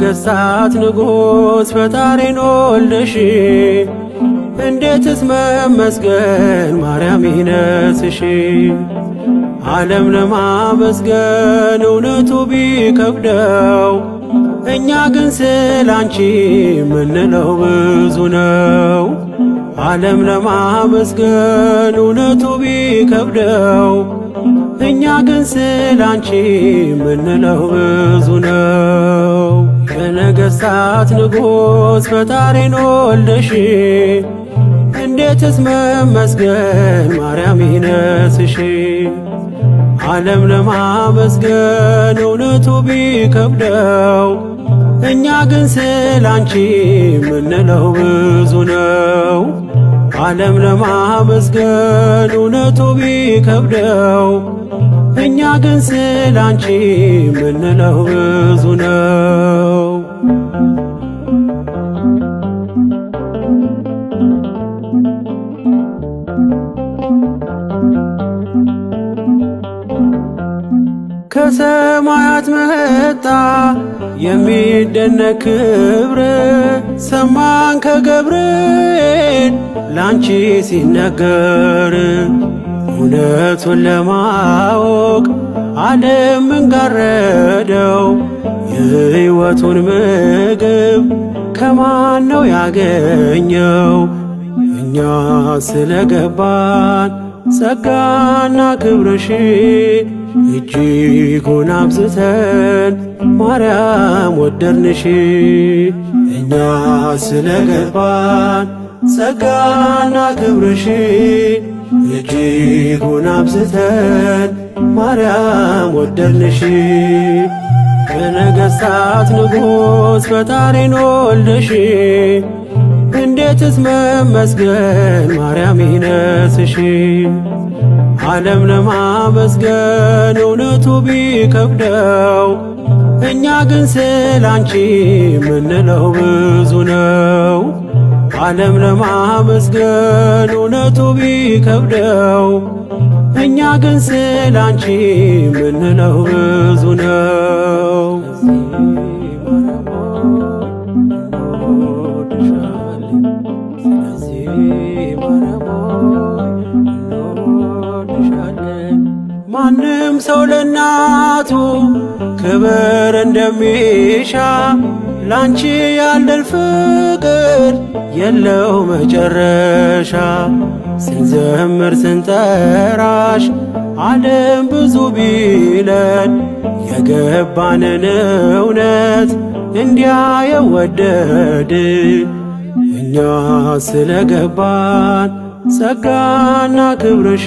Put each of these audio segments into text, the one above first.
የነገሥታት ንጉሥ ፈጣሪን ወልደሽ እንዴትስ መመስገን ማርያም ይነስሽ። ዓለም ለማመስገን እውነቱ ቢከብደው እኛ ግን ስላንቺ ምንለው ብዙ ነው። ዓለም ለማመስገን እውነቱ ቢከብደው እኛ ግን ስላንቺ ምንለው ብዙ ነው። የነገሥታት ንጉሥ ፈጣሪን ወልደሽ እንዴትስ መመስገን ማርያም ይነስሽ። ዓለም ለማመስገን እውነቱ ቢከብደው እኛ ግን ስላንቺ ምንለው ብዙ ነው። ዓለም ለማመስገን እውነቱ ቢከብደው እኛ ግን ስላንቺ ምንለው ብዙ ነው። ከሰማያት መጣ የሚደነቅ ክብር ሰማን ከገብርኤል ላንቺ ሲነገር። እውነቱን ለማወቅ ዓለም እንጋረደው የሕይወቱን ምግብ ከማን ነው ያገኘው? እኛ ስለገባን ጸጋና ክብርሽ እጅጉን አብዝተን ማርያም ወደድንሽ። እኛ ስለገባን ጸጋና ክብርሽ እጅጉን አብዝተን ማርያም ወደድንሽ። የነገሥታት ንጉሥ ፈጣሪን ወልደሽ እንዴትስ መመስገን ማርያም ይነስሽ። ዓለም ለማመስገን እውነቱ ቢከብደው እኛ ግን ስላንቺ ምንለው ብዙ ነው። ዓለም ለማመስገን እውነቱ ቢከብደው እኛ ግን ስላንቺ ምንለው ብዙ ነው። ማንም ሰው ለእናቱ ክብር እንደሚሻ ላንቺ ያለን ፍቅር የለው መጨረሻ። ስንዘምር ስንጠራሽ ዓለም ብዙ ቢለን የገባንን እውነት እንዲያ የወደድ እኛ ስለገባን ጸጋና ክብርሽ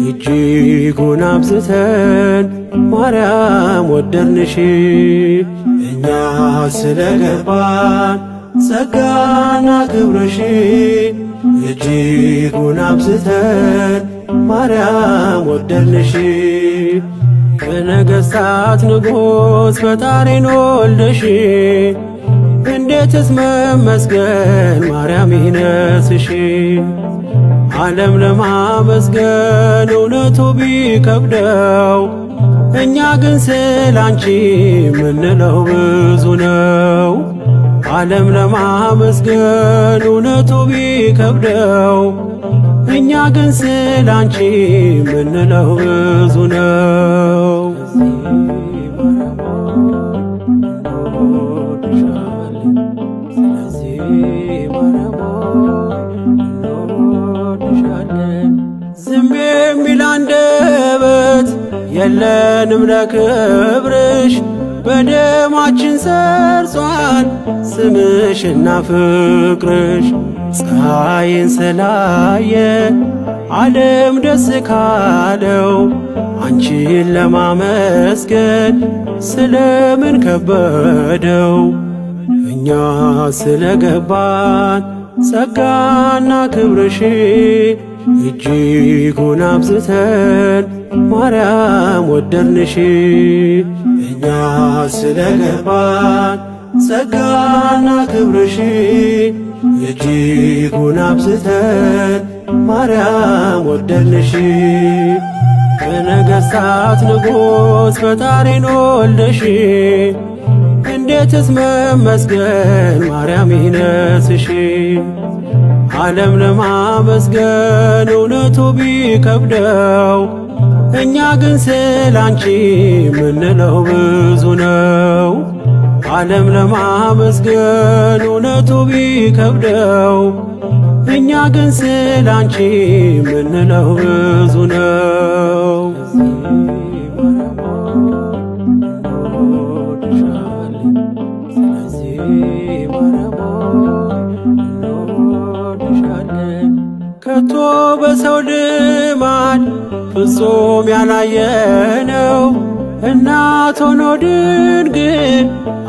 እጅጉን አብዝተን ማርያም ወደድንሽ። እኛ ስለገባን ጸጋና ክብርሽ እጅጉን አብዝተን ማርያም ወደድንሽ። የነገሥታት ንጉሥ ፈጣሪን ወልደሽ እንዴትስ መመስገን ማርያም ይነስሽ። ዓለም ለማመስገን እውነቱ ቢከብደው እኛ ግን ስላንቺ ምንለው ብዙ ነው። ዓለም ለማመስገን እውነቱ ቢከብደው እኛ ግን ስላንቺ ምንለው ብዙ ነው። ዝም የሚል አንደበት የለንም ለክብርሽ፣ በደማችን ሰርጿል ስምሽና ፍቅርሽ። ፀሐይን ስላየ ዓለም ደስ ካለው አንቺን ለማመስገን ስለምን ከበደው? እኛ ስለገባን ጸጋና ክብርሽ እጅጉን አብዝተን ማርያም ወደድንሽ። እኛ ስለገባን ጸጋና ክብርሽ እጅጉን አብዝተን ማርያም ወደድንሽ። የነገሥታት ንጉሥ ፈጣሪን ወልደሽ እንዴትስ መመስገን ማርያም ይነስሽ። ዓለም ለማመስገን እውነቱ ቢከብደው እኛ ግን ስላንቺ ምንለው ብዙ ነው። ዓለም ለማመስገን እውነቱ ቢከብደው እኛ ግን ስላንቺ ምንለው ብዙ ነው። ከቶ በሰው ልማድ ፍጹም ያላየነው እናት ሆኖ ድንግል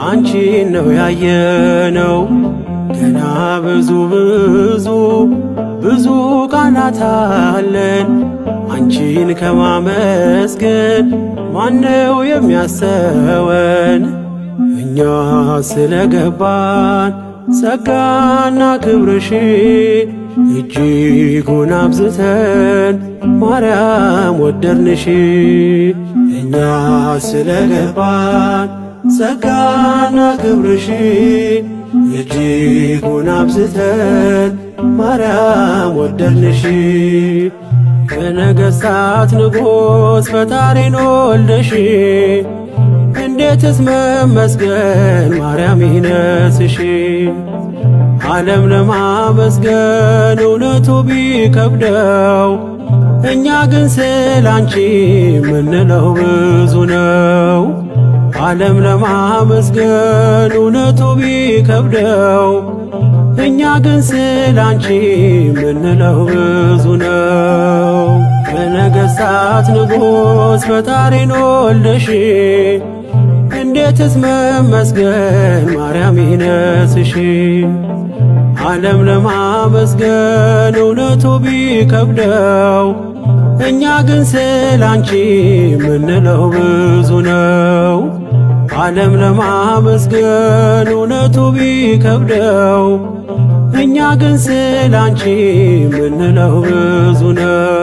አንቺን ነው ያየነው። ገና ብዙ ብዙ ብዙ ቃላት አለን አንቺን ከማመስገን ማነው የሚያሰወን? እኛ ስለገባን ጸጋና ክብርሽ እጅጉን አብዝተን ማርያም ወደድንሽ። እኛ ስለገባን ጸጋና ክብርሽ እጅጉን አብዝተን ማርያም ወደድንሽ። ከነገሥታት ንጉሥ ፈጣሪን ወልደሽ እንዴትስ መመስገን ማርያም ይነስሽ። ዓለም ለማመስገን እውነቱ ቢከብደው እኛ ግን ስላንቺ ምንለው ብዙ ነው። ዓለም ለማመስገን እውነቱ ቢከብደው እኛ ግን ስላንቺ ምንለው ብዙ ነው። ከነገሥታት ንጉሥ ፈጣሪን ወልደሽ እንዴትስ መመስገን ማርያም ይነስሽ። ዓለም ለማመስገን እውነቱ ቢከብደው እኛ ግን ስላንቺ ምንለው ብዙ ነው። ዓለም ለማመስገን እውነቱ ቢከብደው እኛ ግን ስላንቺ ምንለው ብዙ ነው።